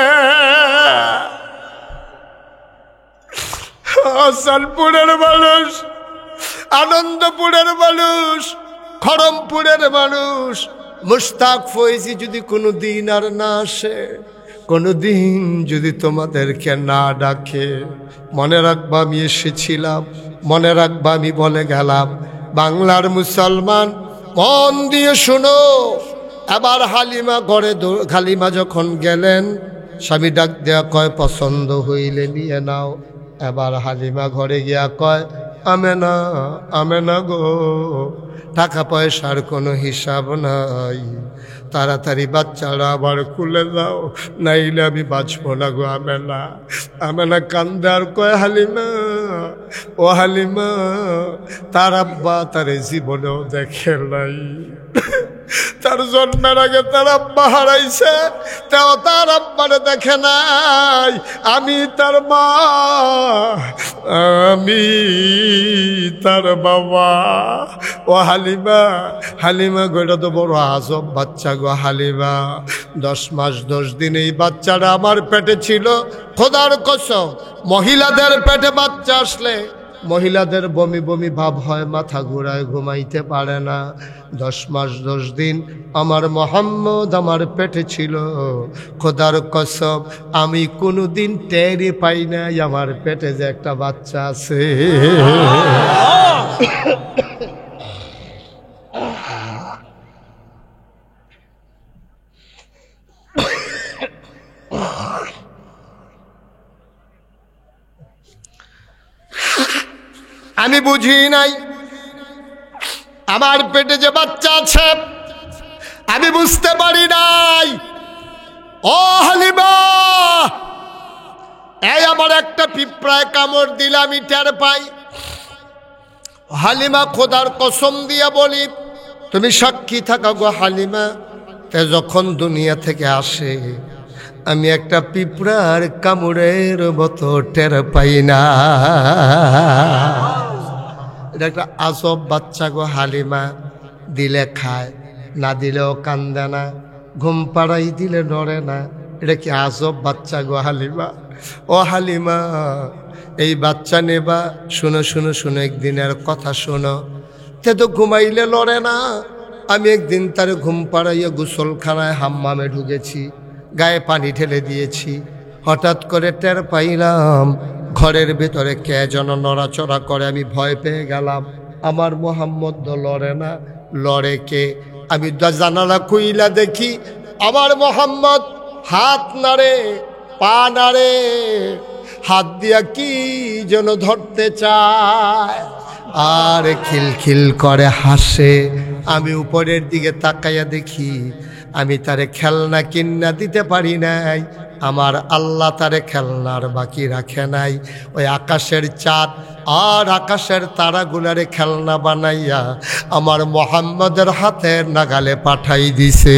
হাসানপুরের মানুষ, আনন্দপুরের মানুষ, খড়মপুরের মানুষ, মুশতাক ফয়েজি যদি কোনো দিন আর না আসে, কোনো দিন যদি তোমাদেরকে না ডাকে, মনে রাখবা আমি এসেছিলাম, মনে রাখবা আমি বলে গেলাম। বাংলার মুসলমান মন দিয়ে শোনো। এবার হালিমা যখন গেলেন, স্বামী ডাক দেয়া কয়, পছন্দ হইলে নিয়ে নাও। এবার হালিমা ঘরে গিয়া কয়, আমেনা, আমেনা গো, টাকা পয়সার কোনো হিসাব নাই, তাড়াতাড়ি বাচ্চারা আবার খুলে দাও, নাইলে আমি বাঁচব না গো আমেনা। আমেনা কান্দে আর কয়, হালিমা ও হালিমা, তার আব্বা তারে জীবনেও দেখে নাই, তার জন্মের আগে তার আব্বা হারাইছে, তাও তার আব্বারে দেখে নাই। আমি তার মা, আমি তার বাবা। ও হালিমা, হালিমা গোটা তো বড় আজব বাচ্চা গো হালিমা। 10 মাস 10 দিন এই বাচ্চাটা আমার পেটে ছিল। খোদার কসম, মহিলাদের পেটে বাচ্চা আসলে মহিলাদের বমি বমি ভাব হয়, মাথা ঘুরায়, ঘুমাইতে পারে না। 10 মাস 10 দিন আমার মোহাম্মদ আমার পেটে ছিল। খোদার কসম, আমি কোনোদিন টেরই পাই নাই আমার পেটে যে একটা বাচ্চা আছে। আমি বুঝি নাই আমার পেটে যে বাচ্চা আছে, আমি বুঝতে পারি নাই। ও হালিমা, এই আমার একটা পিঁপড়ায় কামড় দিলে আমি টের পাই। হালিমা, খোদার কসম দিয়া বলি, তুমি সাক্ষী থাকা গো হালিমা, তে যখন দুনিয়া থেকে আসে আমি একটা পিঁপড়ার কামড়ের মতো টের পাই না। এটা একটা আজব বাচ্চা গো হালিমা, দিলে খায়, না দিলেও কান্দে না, ঘুম পাড়াই দিলে নড়ে না। এটা কি আজব বাচ্চা গো হালিমা। ও হালিমা, এই বাচ্চা নেবা, শুনো শুনো শুনো, একদিনের কথা শোনো। তে তো ঘুমাইলে লড়ে না। আমি একদিন তার ঘুম পাড়াইয়া গোসলখানায় হাম্মামে ঢুকেছি, গায়ে পানি ঢেলে দিয়েছি। হঠাৎ করে টের পাইলাম ঘরের ভেতরে কে যেন নড়াচড়া করে। আমি ভয় পেয়ে গেলাম। আমার মোহাম্মদ তো লড়ে না, লড়ে কে? আমি জানালা খুইলা দেখি আমার মোহাম্মদ হাত নাড়ে, পা নাড়ে, হাত দিয়া কি যেন ধরতে চায় আর খিলখিল করে হাসে। আমি উপরের দিকে তাকাইয়া দেখি আমি তারে খেলনা কিন্না দিতে পারি নাই, আমার আল্লাহ তারে খেলনার বাকি রাখে নাই। ওই আকাশের চাঁদ আর আকাশের তারাগুলারে খেলনা বানাইয়া আমার মুহাম্মদের হাতের নাগালে পাঠাই দিছে।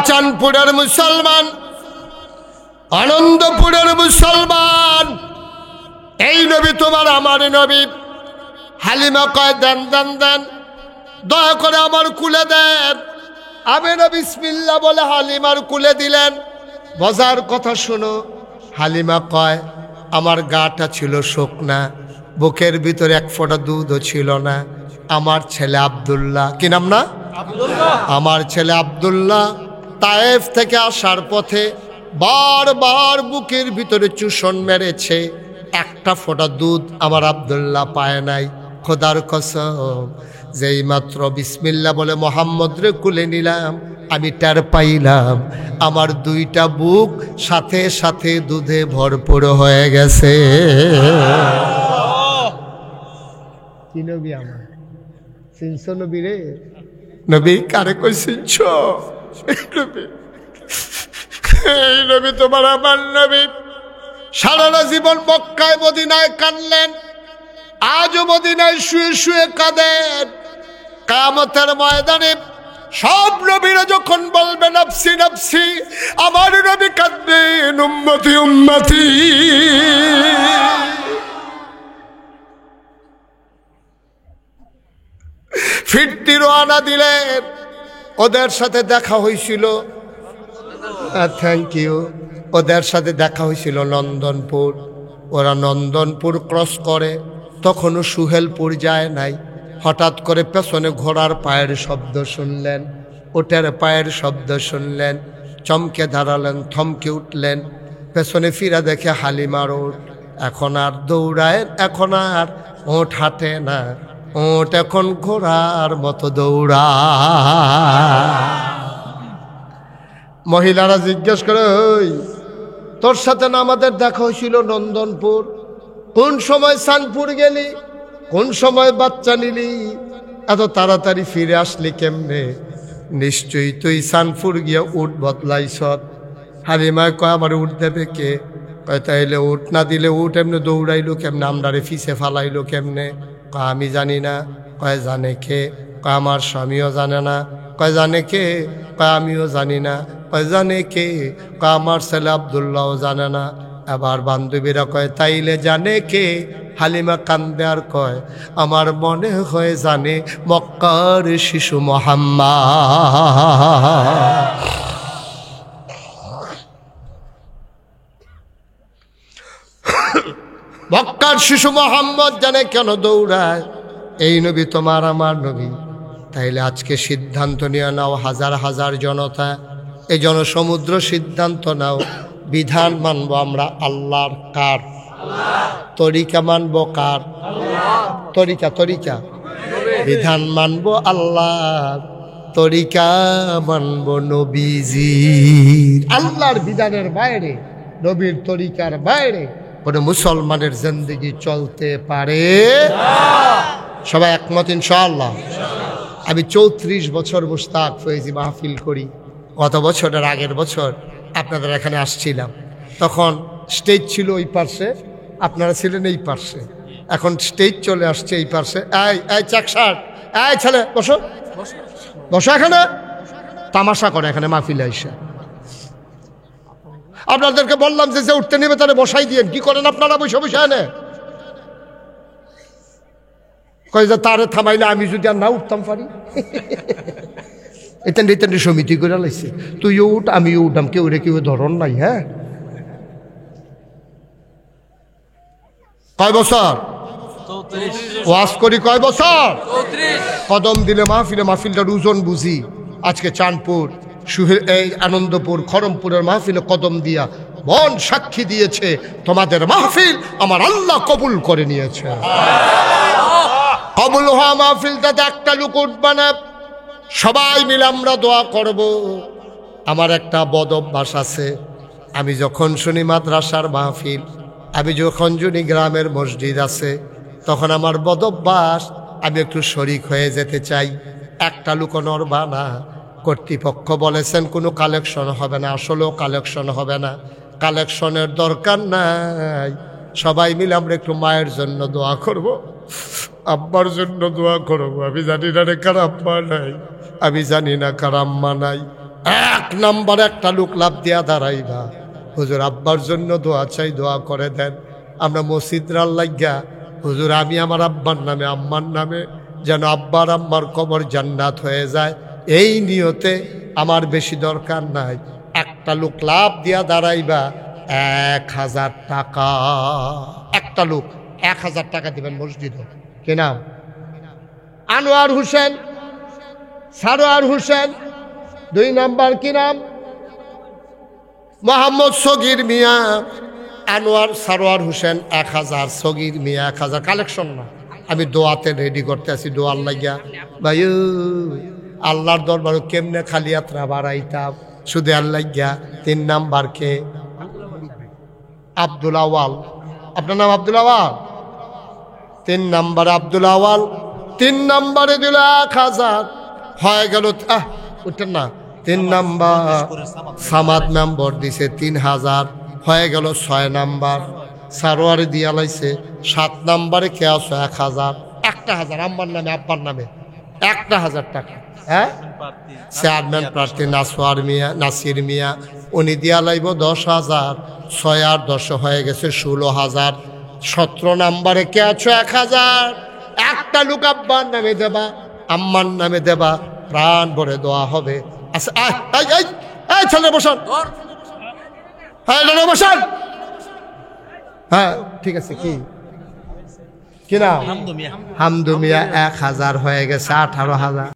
চাঁদপুরের মুসলমান, আনন্দপুরের মুসলমান, এই নবী তোমার আমার নবী। হালিমা কয় দেন দেন দেন, দয়া করে আমার কুলে দেন। আমি না বিসমিল্লাহ বলে হালিমার কুলে দিলেন। মজার কথা শোনো, হালিমা কয় আমার গাটা ছিল শুকনা, বুকের ভিতরে এক ফোঁটা দুধও ছিল না। আমার ছেলে আব্দুল্লাহ, কি নাম না? আমার ছেলে আব্দুল্লাহ তায়েফ থেকে আসার পথে বারবার বুকের ভিতরে চুষণ মেরেছে, একটা ফোঁটা দুধ আমার আব্দুল্লাহ পায় নাই। খোদার কসম, যেই মাত্র বিসমিল্লাহ বলে মোহাম্মদ রে কুলে নিলাম, আমি টের পাইলাম আমার দুইটা বুক সাথে সাথে দুধে ভরপুর হয়ে গেছে। কি নবী আমার? চিনছ নবী রে? নবী কারে কই চিনছ? এই নবী তোমার আমার নবী। সারাটা জীবন মক্কায় মদিনায় কাঁদলেন, আজও মদিনায় শুয়ে শুয়ে কাঁদেন। কিয়ামতের ময়দানে সব নবীরা যখন বলবে নফসি নফসি, আমার নবী কাঁদবেন উম্মতি উম্মতি। ফিরতি রওনা দিলেন। ওদের সাথে দেখা হয়েছিল, থ্যাংক ইউ, ওদের সাথে দেখা হয়েছিল নন্দনপুর। ওরা নন্দনপুর ক্রস করে, তখনও সুহেলপুর যায় নাই। হঠাৎ করে পেছনে ঘোড়ার পায়ের শব্দ শুনলেন, ওটের পায়ের শব্দ শুনলেন, চমকে দাঁড়ালেন, থমকে উঠলেন। পেছনে ফিরা দেখে হালিমার ওট। এখন আর দৌড়ায়, এখন আর ওট হাঁটে না, ওট এখন ঘোড়ার মতো দৌড়া। মহিলারা জিজ্ঞেস করে, ওই তোর সাথে না আমাদের দেখা হয়েছিল নন্দনপুর, কোন সময় সানপুর গেলি, কোন সময় বাচ্চা নিলি, এত তাড়াতাড়ি ফিরে আসলি কেমনে? নিশ্চয়ই তুই সানপুর গিয়ে উট বদলাইছ। হালিমায় কয় আমার উট দেবে কে? কয় তাইলে উট না দিলে উট এমনি দৌড়াইলো কেমনে, আমরারে ফিসে ফালাইলো কেমনে? কয় আমি জানি না। কয় জানে কে? কয় আমার স্বামীও জানে না। কয় জানে কে? কয় আমিও জানি না। কয় জানে কে? কয় আমার ছেলে আব্দুল্লাহও জানে না। আবার বান্ধবীরা কয় তাইলে জানে কে? হালিমা কান্দে আর কয় আমার মনে হয় জানে মক্কার শিশু মুহাম্মদ। মক্কার শিশু মুহাম্মদ জানে কেন দৌড়ায়। এই নবী তোমার আমার নবী। তাইলে আজকে সিদ্ধান্ত নিয়ে নাও, হাজার হাজার জনতা, এই জনসমুদ্র সিদ্ধান্ত নাও, বিধান মানব আমরা আল্লাহর। কার? তরিকা মানব কার? তরিকা, তরিকা। বিধান মানব আল্লাহর, তরিকা মানব নবীজির। আল্লাহর বিধানের বাইরে, নবীর তরিকার বাইরে কোনো মুসলমানের জিন্দেগি চলতে পারে সবাই একমত ইনশাআল্লাহ। আমি 34 বছর মুশতাক ফয়েজি মাহফিল করি। গত বছরের আগের বছর আপনাদের এখানে আসছিলাম, তখন স্টেজ ছিল ওই পার্শ্বে, আপনারা ছিলেন এই পার্শ্বে। এখন স্টেজ চলে আসছে এই পার্শ্বে। এই চাকসার, এই ছেলে বসো, বসো। এখানে তামাশা করে এখানে মাহফিলে আইসা। আপনাদেরকে বললাম যে উঠতে নেবে তাহলে বসাই দিয়েন, কি করেন আপনারা বসে বসে এনে? কয় যে তারে থামাইলে আমি যদি আর না উঠতাম পারি। এতেন সমিতি করে লাইছে, তুইও উঠ আমিও উঠাম, কেউ রে কেউ ধরন নাই। হ্যাঁ, কয় বছর ওয়াজ করি? কয় বছর? কদম দিলে মাহফিলে, মাহফিলটার ওজন বুঝি। আজকে চাঁদপুর, এই আনন্দপুর, খড়মপুরের মাহফিলে কদম দিয়া মন সাক্ষী দিয়েছে তোমাদের মাহফিল আমার আল্লাহ কবুল করে নিয়েছে। কবুল হওয়া মাহফিলটাতে একটা লোক উঠবে না, সবাই মিলে আমরা দোয়া করব। আমার একটা বদ অভ্যাস আছে, আমি যখন শুনি মাদ্রাসার মাহফিল, আমি যখন শুনি গ্রামের মসজিদ আছে, তখন আমার বদ অভ্যাস আমি একটু শরিক হয়ে যেতে চাই। একটা লুকো নড়বা না। কর্তৃপক্ষ বলেছেন কোনো কালেকশন হবে না, আসলেও কালেকশন হবে না। কালেকশনের দরকার নাই। সবাই মিলে আমরা একটু মায়ের জন্য দোয়া করব, আব্বার জন্য দোয়া করব। আমি জানি না রে কার আব্বা নাই, আমি জানি না কার আম্মা নাই। 1 নাম্বার একটা লোক লাভ দিয়া দাঁড়াইবা, হুজুর আব্বার জন্য দোয়া চাই, দোয়া করে দেন। আমরা মসজিদরাল লাগিয়া, হুজুর আমি আমার আব্বার নামে আম্মার নামে যেন আব্বার আম্মার কবর জান্নাত হয়ে যায়, এই নিয়তে আমার বেশি দরকার নাই। একটা লোক লাভ দিয়া দাঁড়াইবা, 1000 টাকা। একটা লোক 1000 টাকা দিবেন মসজিদে। কি নাম? আনোয়ার হোসেন, সারোয়ার হোসেন। 2 নাম্বার কি নাম? মোহাম্মদ সগির মিয়া। আনোয়ার সারোয়ার হোসেন 1000, সগির মিয়া 1000। কালেকশন না, আমি দোয়াতে রেডি করতে আছি, দোয়ার লাগিয়া। ভাই আল্লাহর দরবারে কেমনে খালি যাত্রা বাড়াইতাম, শুধু আল্লাহ গিয়া। 3 নাম্বার কে? আব্দুল আওয়াল। আপনার নাম আব্দুল আওয়াল? 3 নাম্বার আব্দুল আওয়াল। 3 নাম্বারে দিল 1000, হয়ে গেল। উঠেন না। 3 নাম্বার সামাদ মেম্বর দিছে 3000, হয়ে গেল 6 নাম্বার। সারোয়ারে দিয়া লাইছে 7 নাম্বারে কে আছে 1000। 1000 আম্মার নামে আব্বার নামে 1000 টাকা। হ্যাঁ, চেয়ারম্যান প্রার্থী নাসওয়ার মিয়া, নাসির মিয়া, উনি দিয়া লাইব 10,000। 6 আর 10 হয়ে গেছে 16,000। 17 নাম্বারে কে আছো 1000। একটা লোক আব্বার নামে দেবা, আম্মার নামে দেবা, প্রাণ ভরে দোয়া হবে। আচ্ছা ছেলে বসান, হ্যাঁ বসান। হ্যাঁ ঠিক আছে। কি নাম? হামদু মিয়া। 1000 হয়ে গেছে 18,000।